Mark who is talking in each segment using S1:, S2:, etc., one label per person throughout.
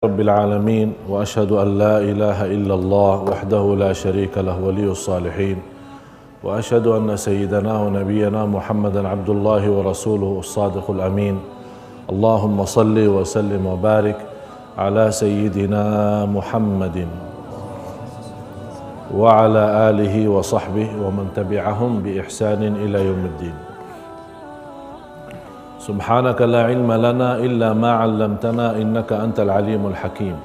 S1: رب العالمين وأشهد أن لا إله إلا الله وحده لا شريك له ولي الصالحين وأشهد أن سيدنا ونبينا محمدا عبد الله ورسوله الصادق الأمين اللهم صل وسلم وبارك على سيدنا محمد وعلى آله وصحبه ومن تبعهم بإحسان إلى يوم الدين. سبحانك لا علم لنا إلا ما علمتنا إنك أنت العليم الحكيم.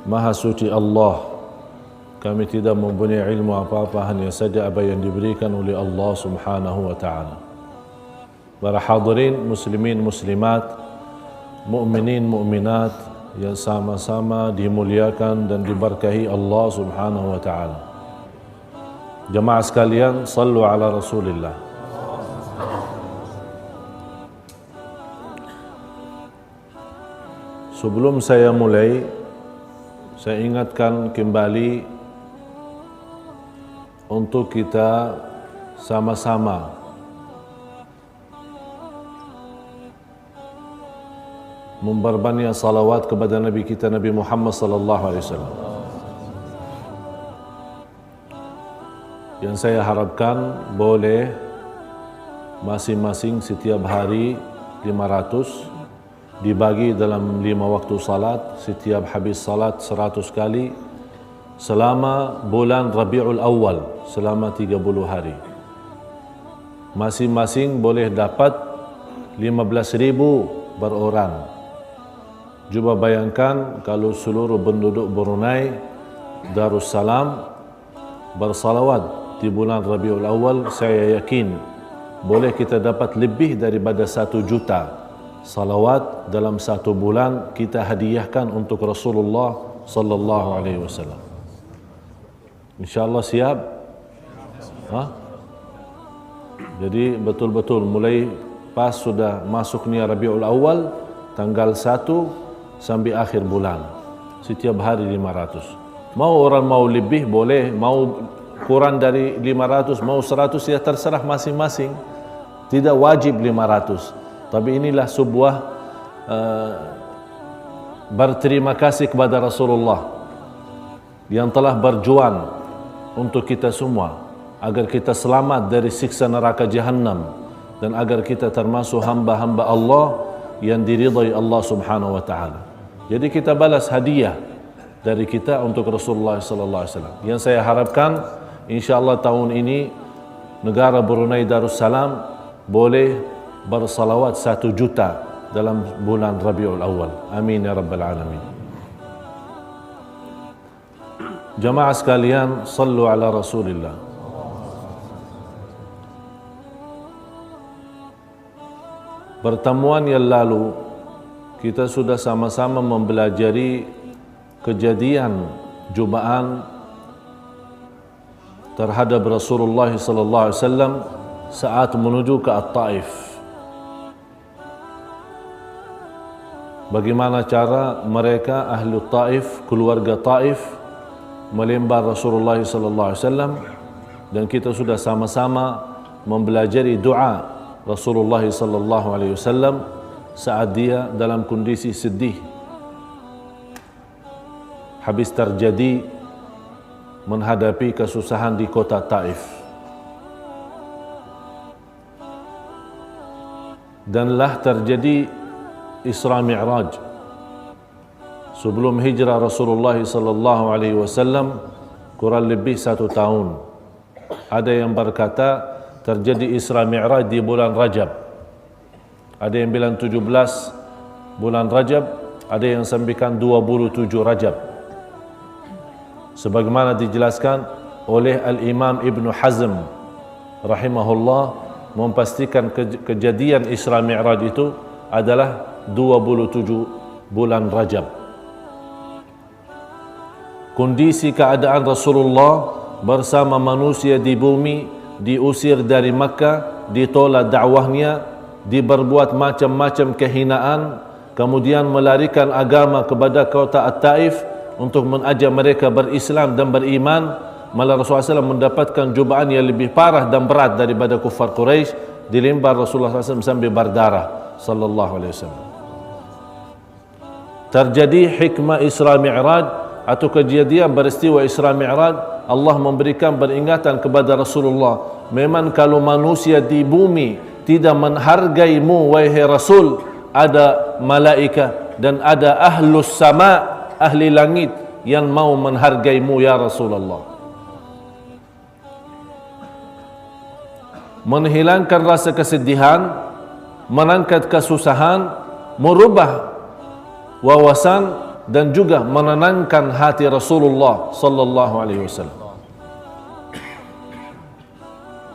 S1: Maha suci Allah, kami tidak mempunyai ilmu apa-apa, hanya saja apa yang diberikan oleh Allah Subhanahu wa taala. Para hadirin muslimin muslimat, mukminin mukminat yang sama-sama dimuliakan dan diberkahi Allah Subhanahu wa taala. Jemaah sekalian, sallu ala Rasulillah. Sebelum saya mulai, saya ingatkan kembali untuk kita sama-sama memperbanyak salawat kepada Nabi kita Nabi Muhammad sallallahu alaihi wasallam. Yang saya harapkan boleh masing-masing setiap hari 500 dibagi dalam 5 waktu salat, setiap habis salat 100 kali selama bulan Rabiul Awal, selama 30 hari. Masing-masing boleh dapat 15.000 per orang. Cuba bayangkan kalau seluruh penduduk Brunei Darussalam bersalawat di bulan Rabiul Awal, saya yakin boleh kita dapat lebih daripada 1 juta salawat dalam 1 bulan kita hadiahkan untuk Rasulullah sallallahu alaihi wasallam. Insyaallah siap? Jadi betul-betul mulai pas sudah masuknya Rabiul Awal tanggal 1 sampai akhir bulan, setiap hari 500. Mau orang mau lebih boleh, mau kurang dari 500, mau 100, ya terserah masing-masing. Tidak wajib 500. Tapi inilah sebuah berterima kasih kepada Rasulullah yang telah berjuang untuk kita semua agar kita selamat dari siksa neraka Jahannam dan agar kita termasuk hamba-hamba Allah yang diridai Allah Subhanahu wa taala. Jadi kita balas hadiah dari kita untuk Rasulullah sallallahu alaihi wasallam. Yang saya harapkan insyaallah tahun ini negara Brunei Darussalam boleh bersalawat 1 juta dalam bulan Rabiul Awal. Amin ya rabbal alamin. Jamaah sekalian, sallu ala Rasulillah. Pertemuan yang lalu kita sudah sama-sama mempelajari kejadian cubaan terhadap Rasulullah sallallahu alaihi wasallam saat menuju ke At-Taif. Bagaimana cara mereka ahli Taif, keluarga Taif melempar Rasulullah sallallahu alaihi wasallam, dan kita sudah sama-sama mempelajari doa Rasulullah sallallahu alaihi wasallam saat dia dalam kondisi sedih habis terjadi menghadapi kesusahan di kota Taif. Danlah terjadi Isra Mi'raj sebelum hijrah Rasulullah sallallahu alaihi wasallam kurang lebih 1 tahun. Ada yang berkata terjadi Isra Mi'raj di bulan Rajab. Ada yang bilang 17 bulan Rajab, ada yang sampaikan 27 Rajab. Sebagaimana dijelaskan oleh Al-Imam Ibn Hazm rahimahullah, memastikan kejadian Isra Mi'raj itu adalah 27 bulan Rajab. Kondisi keadaan Rasulullah bersama manusia di bumi diusir dari Makkah, ditolak dakwahnya, diberbuat macam-macam kehinaan, kemudian melarikan agama kepada kota At-Taif untuk mengajak mereka berislam dan beriman. Malah Rasulullah SAW mendapatkan cubaan yang lebih parah dan berat daripada kufar Quraisy, dilempar Rasulullah SAW sampai berdarah sallallahu alaihi wasallam. terjadi hikmah Isra Mi'raj atau kejadian peristiwa Isra Mi'raj, Allah memberikan peringatan kepada Rasulullah, memang kalau manusia di bumi tidak menghargaimu wahai Rasul, ada malaikat dan ada ahlus sama, ahli langit yang mau menghargaimu ya Rasulullah. Menghilangkan rasa kesedihan, mengangkat kesusahan, merubah wawasan dan juga menenangkan hati Rasulullah sallallahu alaihi wasallam.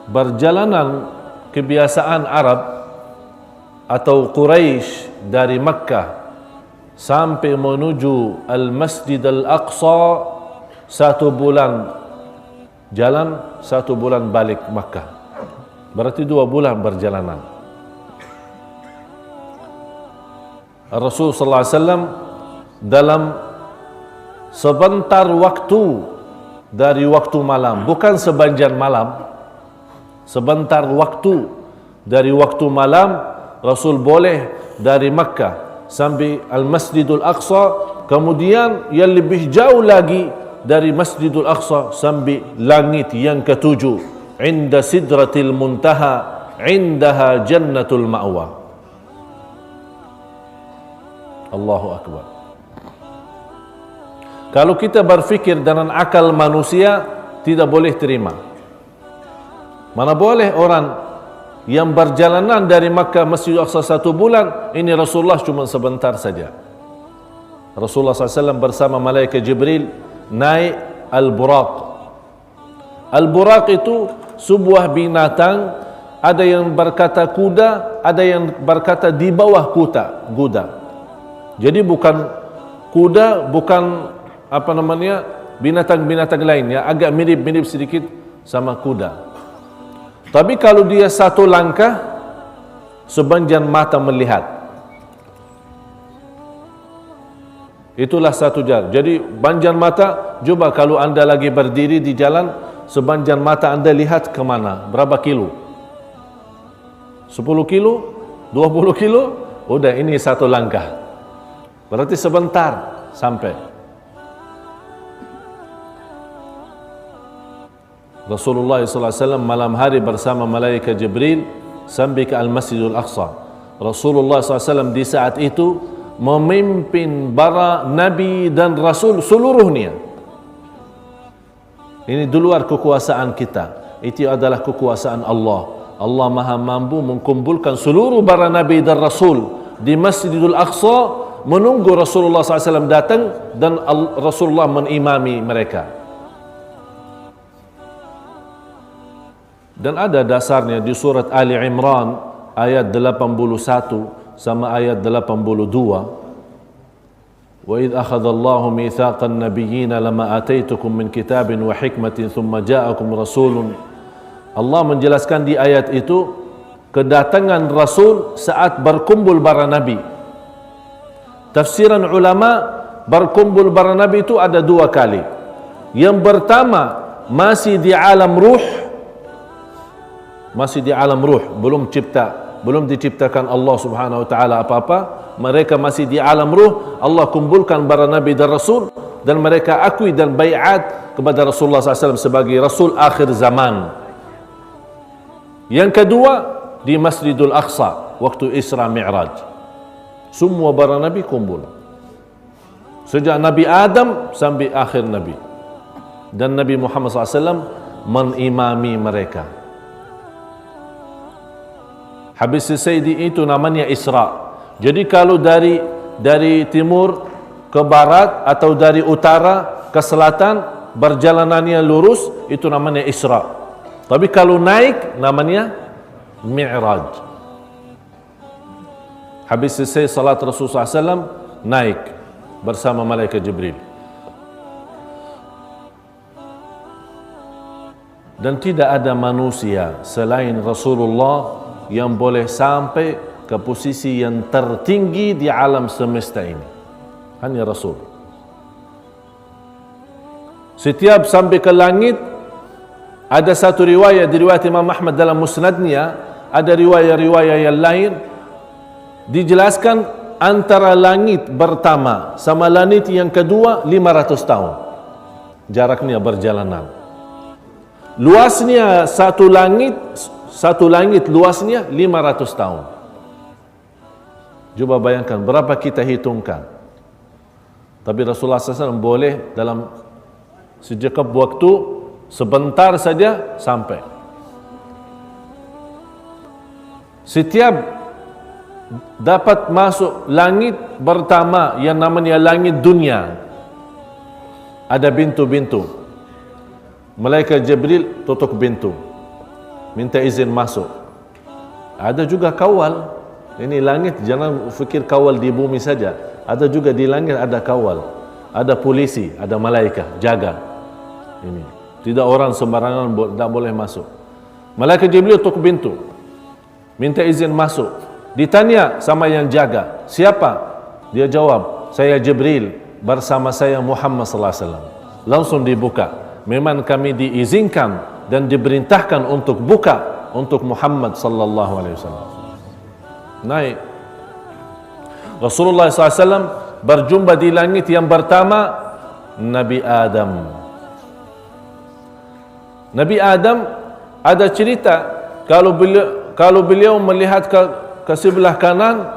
S1: Perjalanan kebiasaan Arab atau Quraisy dari Makkah sampai menuju Al-Masjid Al-Aqsa 1 bulan jalan, 1 bulan balik Makkah. Berarti 2 bulan perjalanan. Rasul sallallahu alaihi wasallam dalam sebentar waktu dari waktu malam, bukan sepanjang malam, sebentar waktu dari waktu malam, Rasul boleh dari Makkah sampai Al-Masjidul Aqsa, kemudian yang lebih jauh lagi dari Masjidul Aqsa sampai langit yang ke-7, inda sidratil muntaha, indaha jannatul ma'wa. Allahu Akbar. Kalau kita berfikir dengan akal manusia, tidak boleh terima. Mana boleh orang yang berjalanan dari Makkah Masjidul Aqsa 1 bulan, ini Rasulullah cuma sebentar saja. Rasulullah SAW bersama malaikat Jibril naik Al-Buraq. Al-Buraq itu sebuah binatang, ada yang berkata kuda, ada yang berkata di bawah kuda. Jadi bukan kuda, bukan binatang-binatang lain ya, agak mirip-mirip sedikit sama kuda. Tapi kalau dia 1 langkah, sepanjang mata melihat. Itulah 1 jarak. Jadi panjang mata, coba kalau anda lagi berdiri di jalan, sepanjang mata anda lihat ke mana? Berapa kilo? 10 kilo? 20 kilo? Udah, ini 1 langkah. Berarti sebentar sampai. Rasulullah SAW malam hari bersama malaikat Jibril sampai ke Al-Masjidul Aqsa. Rasulullah SAW di saat itu memimpin para nabi dan rasul seluruhnya. Ini di luar kekuasaan kita. Itu adalah kekuasaan Allah. Allah Maha mampu mengumpulkan seluruh para nabi dan rasul di Masjidul Aqsa, menunggu Rasulullah SAW datang dan Rasulullah mengimami mereka. Dan ada dasarnya di surat Ali Imran ayat 81 sama ayat 82. Wa idh akhadallahu mitsaqan nabiyyina lama ataitukum min kitabin wa hikmatin thumma ja'akum rasulun. Allah menjelaskan di ayat itu kedatangan Rasul saat berkumpul para nabi. Tafsiran ulama, berkumpul para nabi itu ada 2 kali. Yang pertama masih di alam ruh, belum diciptakan Allah Subhanahu wa taala apa-apa, mereka masih di alam ruh. Allah kumpulkan para nabi dan rasul dan mereka akui dan baiat kepada Rasulullah SAW sebagai rasul akhir zaman. Yang kedua di Masjidul Aqsa waktu Isra Mi'raj, semua para nabi kumpul, sejak Nabi Adam sampai akhir nabi, dan Nabi Muhammad SAW mengimami mereka. Habis selesai itu namanya Isra. Jadi kalau dari timur ke barat atau dari utara ke selatan perjalanannya lurus, itu namanya Isra. Tapi kalau naik namanya Mi'raj. Habis selesai salat Rasulullah SAW, naik bersama malaikat Jibril. Dan tidak ada manusia selain Rasulullah yang boleh sampai ke posisi yang tertinggi di alam semesta ini. Hanya Rasul. Setiap sampai ke langit, ada satu riwayat di riwayat Imam Ahmad dalam musnadnya, ada riwayat-riwayat yang lain dijelaskan antara langit pertama sama langit yang kedua 500 tahun. Jaraknya berjalanan. Luasnya satu langit luasnya 500 tahun. Coba bayangkan berapa kita hitungkan. Tapi Rasulullah SAW boleh dalam sejekap waktu sebentar saja sampai. Setiap dapat masuk langit pertama yang namanya langit dunia, ada pintu-pintu. Malaikat Jibril tutup pintu, minta izin masuk. Ada juga kawal. Ini langit, jangan fikir kawal di bumi saja. Ada juga di langit ada kawal, ada polisi, ada malaikat jaga. Ini tidak orang sembarangan tidak boleh masuk. Malaikat Jibril tutup pintu, minta izin masuk. Ditanya sama yang jaga, siapa? Dia jawab, saya Jibril, bersama saya Muhammad sallallahu alaihi wasallam. Langsung dibuka. Memang kami diizinkan dan diperintahkan untuk buka untuk Muhammad sallallahu alaihi wasallam. Naik. Rasulullah SAW berjumpa di langit yang pertama Nabi Adam. Nabi Adam ada cerita kalau beliau melihat ke sebelah kanan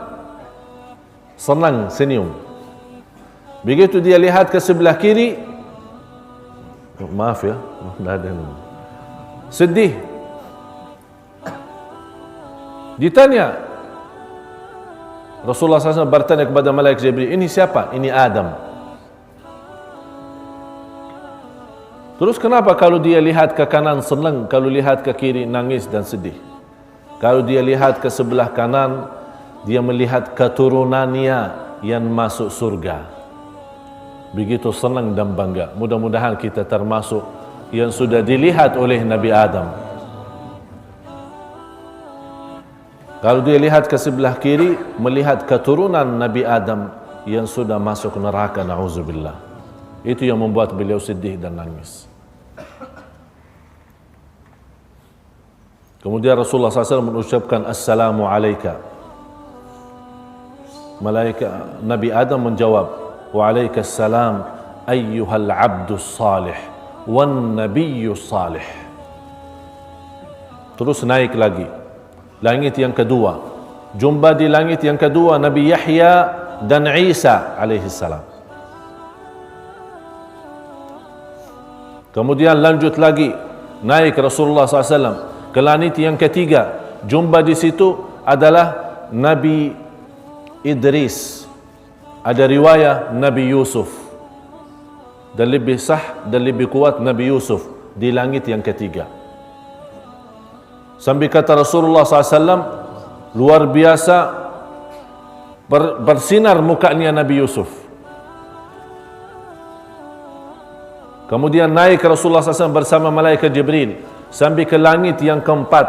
S1: senang senyum. Begitu dia lihat ke sebelah kiri, maaf ya, sedih. Ditanya, Rasulullah SAW bertanya kepada malaikat Jibril, ini siapa? Ini Adam. Terus kenapa kalau dia lihat ke kanan senang, kalau lihat ke kiri nangis dan sedih? Kalau dia lihat ke sebelah kanan, dia melihat keturunannya yang masuk surga. Begitu senang dan bangga. Mudah-mudahan kita termasuk yang sudah dilihat oleh Nabi Adam. Kalau dia lihat ke sebelah kiri, melihat keturunan Nabi Adam yang sudah masuk neraka, na'udzubillah. Itu yang membuat beliau sedih dan nangis. Kemudian Rasulullah SAW mengucapkan Assalamu alaika. Malaikat Nabi Adam menjawab, wa alaikassalam ayyuhal abdus salih wan nabiyyus salih. Terus naik lagi. Langit yang kedua, jumpa di langit yang kedua Nabi Yahya dan Isa alaihi salam. Kemudian lanjut lagi, naik Rasulullah SAW ke langit yang ketiga. Jumpa di situ adalah Nabi Idris. Ada riwayat Nabi Yusuf. Dan lebih sah dan lebih kuat Nabi Yusuf di langit yang ketiga. Sampai kata Rasulullah SAW, luar biasa bersinar mukanya Nabi Yusuf. Kemudian naik Rasulullah SAW bersama malaikat Jibril sampai ke langit yang keempat.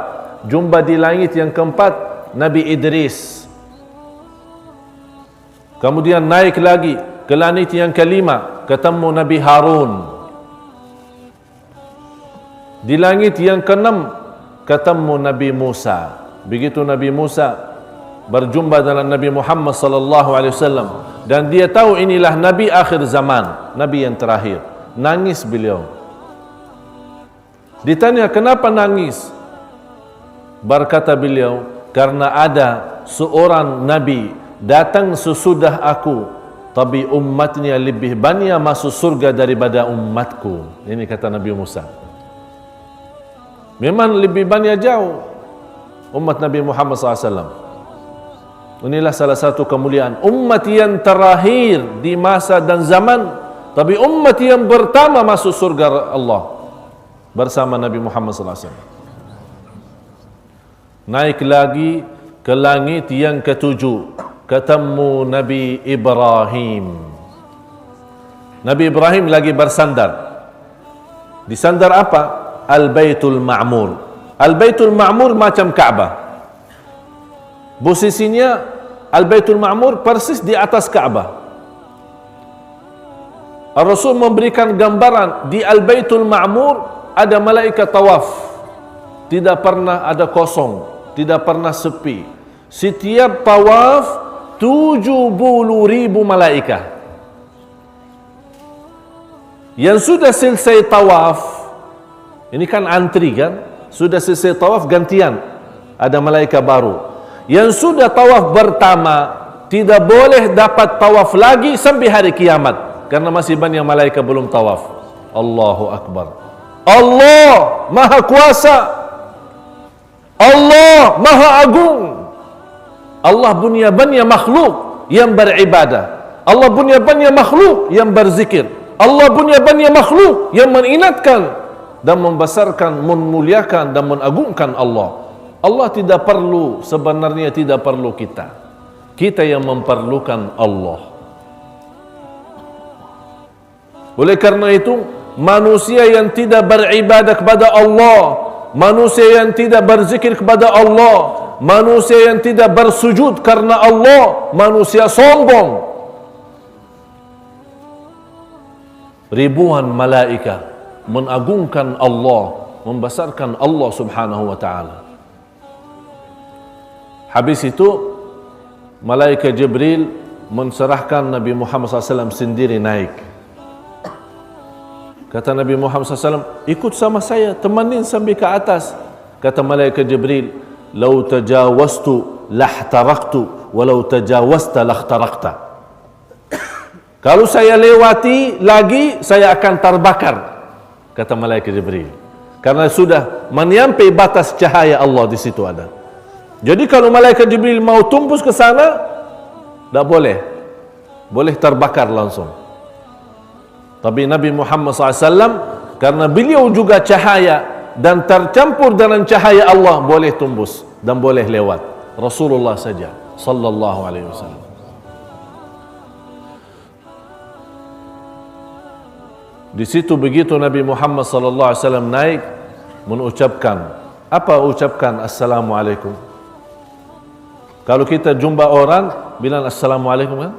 S1: Jumpa di langit yang keempat Nabi Idris. Kemudian naik lagi ke langit yang kelima, ketemu Nabi Harun. Di langit yang keenam ketemu Nabi Musa. Begitu Nabi Musa berjumpa dengan Nabi Muhammad sallallahu alaihi wasallam dan dia tahu inilah nabi akhir zaman, nabi yang terakhir. Nangis beliau. Ditanya kenapa nangis? Berkata beliau, karena ada seorang nabi datang sesudah aku, tapi umatnya lebih banyak masuk surga daripada umatku. Ini kata Nabi Musa. Memang lebih banyak jauh umat Nabi Muhammad SAW. Inilah salah satu kemuliaan umat yang terakhir di masa dan zaman, tapi umat yang pertama masuk surga Allah bersama Nabi Muhammad SAW. Naik lagi ke langit yang ketujuh, ketemu Nabi Ibrahim. Nabi Ibrahim lagi bersandar. Disandar apa? Al-Baitul Ma'mur. Al-Baitul Ma'mur macam Ka'bah. Posisinya Al-Baitul Ma'mur persis di atas Ka'bah. Rasul memberikan gambaran di Al-Baitul Ma'mur ada malaikat tawaf. Tidak pernah ada kosong, tidak pernah sepi. Setiap tawaf 70,000 malaikah yang sudah selesai tawaf. Ini kan antri kan, sudah selesai tawaf gantian ada malaikat baru. Yang sudah tawaf pertama tidak boleh dapat tawaf lagi sampai hari kiamat, karena masih banyak malaikat belum tawaf. Allahu Akbar. Allah Maha Kuasa, Allah Maha Agung. Allah punya banyak makhluk yang beribadah, Allah punya banyak makhluk yang berzikir, Allah punya banyak makhluk yang mengingatkan dan membesarkan, memuliakan dan mengagungkan Allah. Allah tidak perlu, sebenarnya tidak perlu kita. Kita yang memerlukan Allah. Oleh karena itu, manusia yang tidak beribadah kepada Allah, manusia yang tidak berzikir kepada Allah, manusia yang tidak bersujud karena Allah, manusia sombong. Ribuan malaikat mengagungkan Allah, membesarkan Allah subhanahu wa ta'ala. Habis itu malaikat Jibril menserahkan Nabi Muhammad SAW sendiri naik. Kata Nabi Muhammad SAW, ikut sama saya, temanin sampai ke atas. Kata malaikat Jibril, "Lau tajawaztu lahtaraktu, walau tajawazta lahtarakta." Kalau saya lewati lagi, saya akan terbakar, kata malaikat Jibril. Karena sudah menyampai batas cahaya Allah di situ ada. Jadi kalau malaikat Jibril mau tumbus ke sana, tak boleh. Boleh terbakar langsung. Tapi Nabi Muhammad SAW, karena beliau juga cahaya dan tercampur dengan cahaya Allah, boleh tumbus dan boleh lewat. Rasulullah saja sallallahu alaihi wasallam. Di situ begitu Nabi Muhammad sallallahu alaihi wasallam naik, mengucapkan, apa ucapkan assalamualaikum? Kalau kita jumpa orang bilang assalamualaikum kan?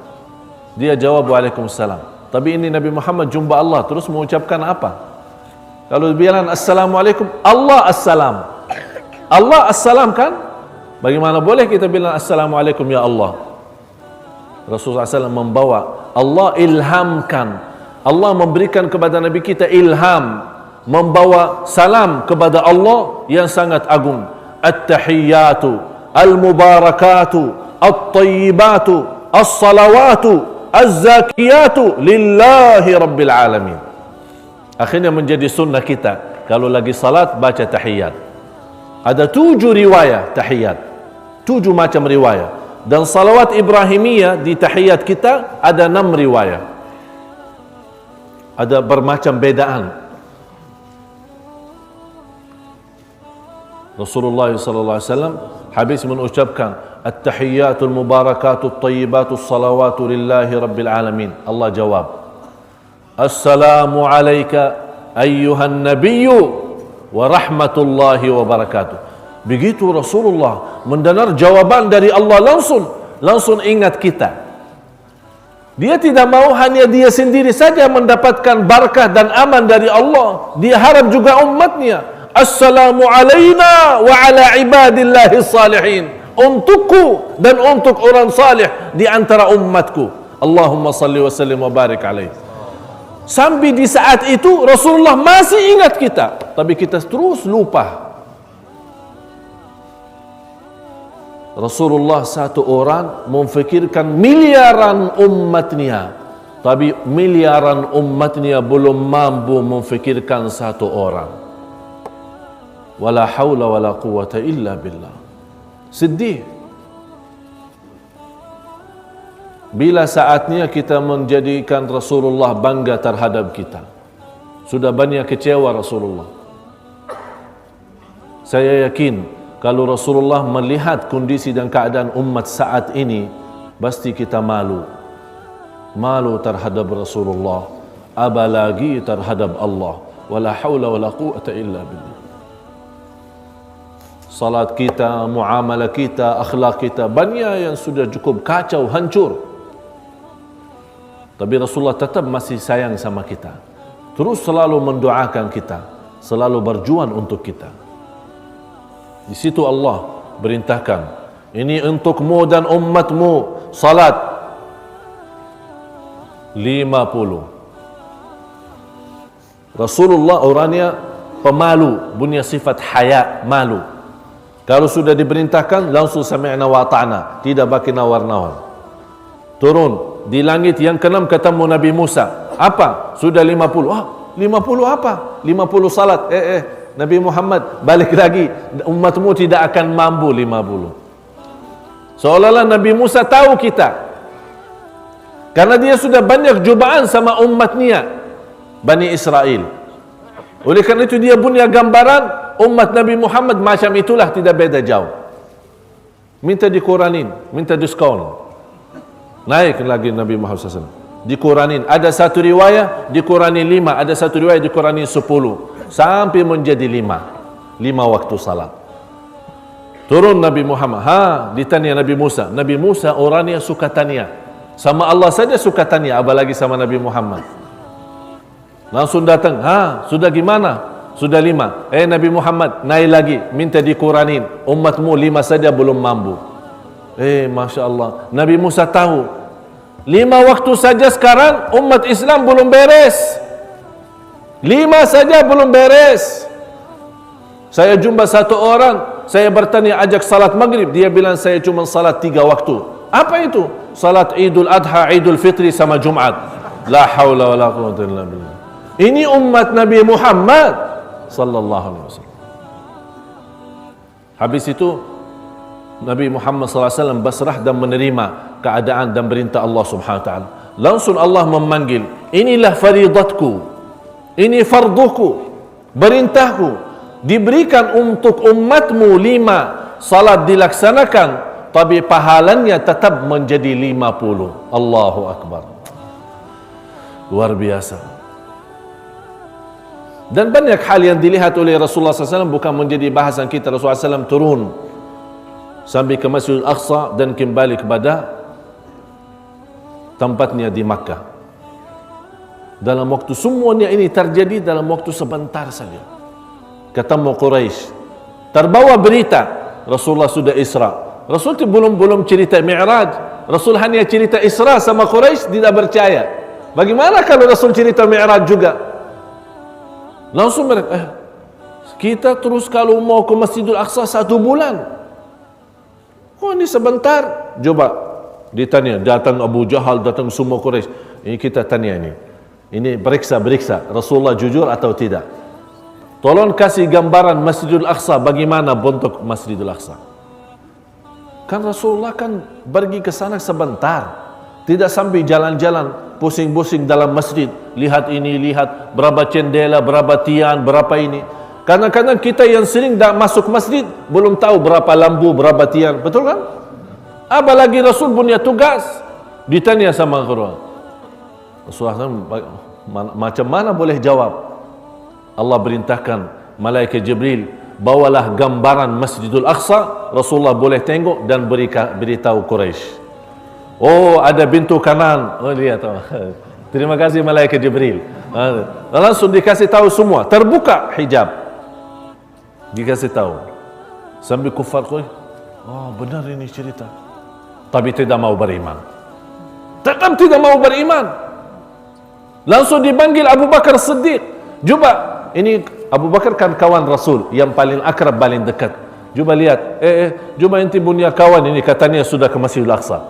S1: Dia jawab waalaikumsalam. Tapi ini Nabi Muhammad jumpa Allah terus mengucapkan apa? Kalau bilang assalamualaikum, Allah assalam. Allah assalam kan? Bagaimana boleh kita bilang assalamualaikum ya Allah? Rasulullah SAW membawa, Allah ilhamkan, Allah memberikan kepada Nabi kita ilham, membawa salam kepada Allah yang sangat agung. At-tahiyyatu, al-mubarakatu, at-tayyibatu, as-salawatu, az-zakiyatu lillahi rabbil alamin. Akhirnya menjadi sunnah kita, kalau lagi salat baca tahiyyat. Ada 7 riwayat tahiyyat, 7 macam riwayat. Dan salawat Ibrahimiyah di tahiyyat kita ada 6 riwayat. Ada bermacam bedaan. Rasulullah sallallahu alaihi wasallam habis mengucapkan at-tahiyyatul mubarakatut tayyibatus salawatu lillahi rabbil alamin. Allah jawab, assalamu alayka ayyuhan nabiyyu wa rahmatullahi wa barakatuh. Begitu Rasulullah mendengar jawaban dari Allah, langsung ingat kita. Dia tidak mau hanya dia sendiri saja mendapatkan barakah dan aman dari Allah. Dia harap juga umatnya. Assalamu alaina wa ala ibadillahi salihin. Untukku dan untuk orang salih di antara umatku. Allahumma salli wa sallim wa barik alaih. Sampai di saat itu Rasulullah masih ingat kita, tapi kita terus lupa. Rasulullah satu orang memfikirkan miliaran umatnya, tapi miliaran umatnya belum mampu memfikirkan satu orang. Wala haula wala quwata illa billah. Sedih. Bila saatnya kita menjadikan Rasulullah bangga terhadap kita. Sudah banyak kecewa Rasulullah. Saya yakin kalau Rasulullah melihat kondisi dan keadaan umat saat ini, pasti kita malu. Malu terhadap Rasulullah, apalagi terhadap Allah. Wala haula wala quwata illa billah. Salat kita, muamalah kita, akhlak kita, banyak yang sudah cukup kacau, hancur. Tapi Rasulullah tetap masih sayang sama kita. Terus selalu mendoakan kita, selalu berjuang untuk kita. Di situ Allah berintahkan, ini untukmu dan umatmu, salat 50. Rasulullah orangnya pemalu, punya sifat haya, malu. Kalau sudah diperintahkan langsung sami'na wa ta'na, tidak bagi nawar-nawar. Turun di langit yang keenam ketemu Nabi Musa. Apa? Sudah 50. 50 apa? 50 salat. Nabi Muhammad balik lagi, umatmu tidak akan mampu 50. Seolah-olah Nabi Musa tahu kita, karena dia sudah banyak cubaan sama umatnya Bani Israel. Oleh karena itu dia punya gambaran umat Nabi Muhammad macam itulah, tidak beda jauh. Minta dikuranin, minta diskon. Naik lagi Nabi Muhammad SAW, dikuranin. Ada satu riwayat dikurani 5, ada satu riwayat dikurani 10, sampai menjadi 5 waktu salat. Turun Nabi Muhammad, ditanya Nabi Musa. Nabi Musa orangnya suka tanya, sama Allah saja suka tanya, apalagi sama Nabi Muhammad. Langsung datang, sudah gimana? Sudah 5. Nabi Muhammad naik lagi, minta dikuranin. Umatmu 5 saja belum mampu. Masya Allah. Nabi Musa tahu 5 waktu saja sekarang umat Islam belum beres. 5 saja belum beres. Saya jumpa satu orang, saya bertanya ajak salat maghrib, dia bilang saya cuma salat 3 waktu. Apa itu? Salat Idul Adha, Idul Fitri sama Jumat. La haula wala quwwata illa billah. Ini umat Nabi Muhammad sallallahu alaihi wasallam. Habis itu Nabi Muhammad sallallahu alaihi wasallam berserah dan menerima keadaan dan perintah Allah Subhanahu wa taala. Langsung Allah memanggil, inilah faridatku, ini farduku, perintahku, diberikan untuk umatmu 5 salat dilaksanakan, tapi pahalanya tetap menjadi 50. Allahu Akbar. Luar biasa. Dan banyak hal yang dilihat oleh Rasulullah SAW, bukan menjadi bahasan kita. Rasulullah SAW turun sampai ke Masjidil Aqsa dan kembali kepada tempatnya di Makkah. Dalam waktu semuanya ini terjadi dalam waktu sebentar saja. Ketemu Quraisy, terbawa berita Rasulullah sudah Isra. Rasul itu belum cerita Mi'raj. Rasul hanya cerita Isra sama Quraisy, tidak percaya. Bagaimana kalau Rasul cerita Mi'raj juga? Langsung mereka, kita terus kalau mau ke Masjidil Aqsa 1 bulan. Ini sebentar. Coba ditanya, datang Abu Jahal, datang semua Quraisy. Ini kita tanya ini. Ini beriksa Rasulullah jujur atau tidak. Tolong kasih gambaran Masjidil Aqsa, bagaimana bentuk Masjidil Aqsa. Kan Rasulullah kan pergi ke sana sebentar, tidak sampai jalan-jalan pusing-pusing dalam masjid, lihat ini, lihat berapa cendela, berapa tiang, berapa ini. Kadang-kadang kita yang sering dah masuk masjid belum tahu berapa lampu, berapa tiang, betul kan? Apalagi Rasul punya tugas, ditanya sama Quran. Rasulullah macam mana boleh jawab? Allah perintahkan malaikat Jibril, bawalah gambaran Masjidil Aqsa. Rasulullah boleh tengok dan beritahu Quraisy. Ada pintu kanan. Lihat. Terima kasih malaikat Jibril. Langsung dikasih tahu semua. Terbuka hijab, dikasih tahu. Sambil kufar Quraisy, benar ini cerita. Tapi tidak mau beriman. Tetap tidak mau beriman. Langsung dipanggil Abu Bakar Siddiq. Coba, ini Abu Bakar kan kawan Rasul yang paling akrab, paling dekat. Coba lihat, coba inti punya kawan ini katanya sudah ke Masjidil Aqsa.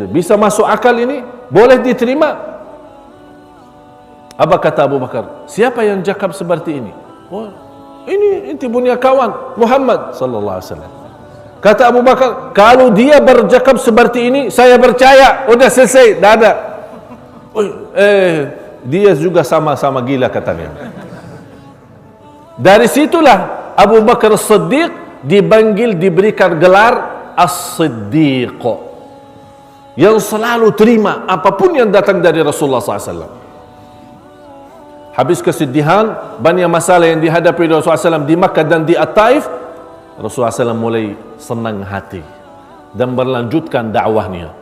S1: Bisa masuk akal ini? Boleh diterima? Apa kata Abu Bakar? Siapa yang cakap seperti ini? Ini inti punya kawan Muhammad sallallahu alaihi wasallam. Kata Abu Bakar, kalau dia bercakap seperti ini, saya percaya. Udah selesai, dah ada. Dia juga sama-sama gila katanya. Dari situlah Abu Bakar Siddiq dipanggil, diberikan gelar As-Siddiq, yang selalu terima apapun yang datang dari Rasulullah SAW. Habis kesedihan, banyak masalah yang dihadapi Rasulullah SAW di Makkah dan di At-Taif, Rasulullah SAW mulai senang hati dan berlanjutkan dakwahnya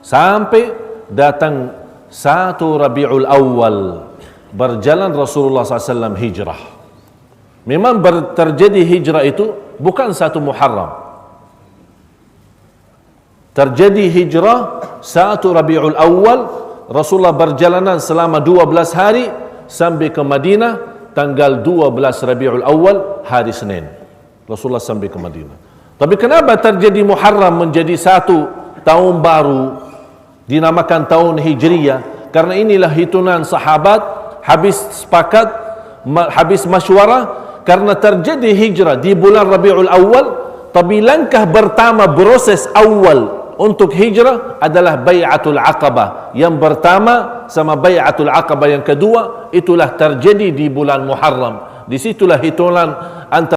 S1: sampai datang 1 Rabiul Awal, berjalan Rasulullah SAW hijrah. Memang terjadi hijrah itu bukan 1 Muharram, terjadi hijrah 1 Rabiul Awal, Rasulullah berjalanan selama 12 hari sampai ke Madinah tanggal 12 Rabiul Awal, hari Senin. Rasulullah sampai ke Madinah. Tapi kenapa terjadi Muharram menjadi satu tahun baru, dinamakan tahun Hijriyah? Karena inilah hitungan sahabat habis sepakat, habis masywarah, karena terjadi hijrah di bulan Rabiul Awal. Tapi langkah pertama, proses awal untuk hijrah adalah Bai'atul Aqabah. Yang pertama sama Bai'atul Aqabah yang kedua, itulah terjadi di bulan Muharram. Disitulah hitungan antara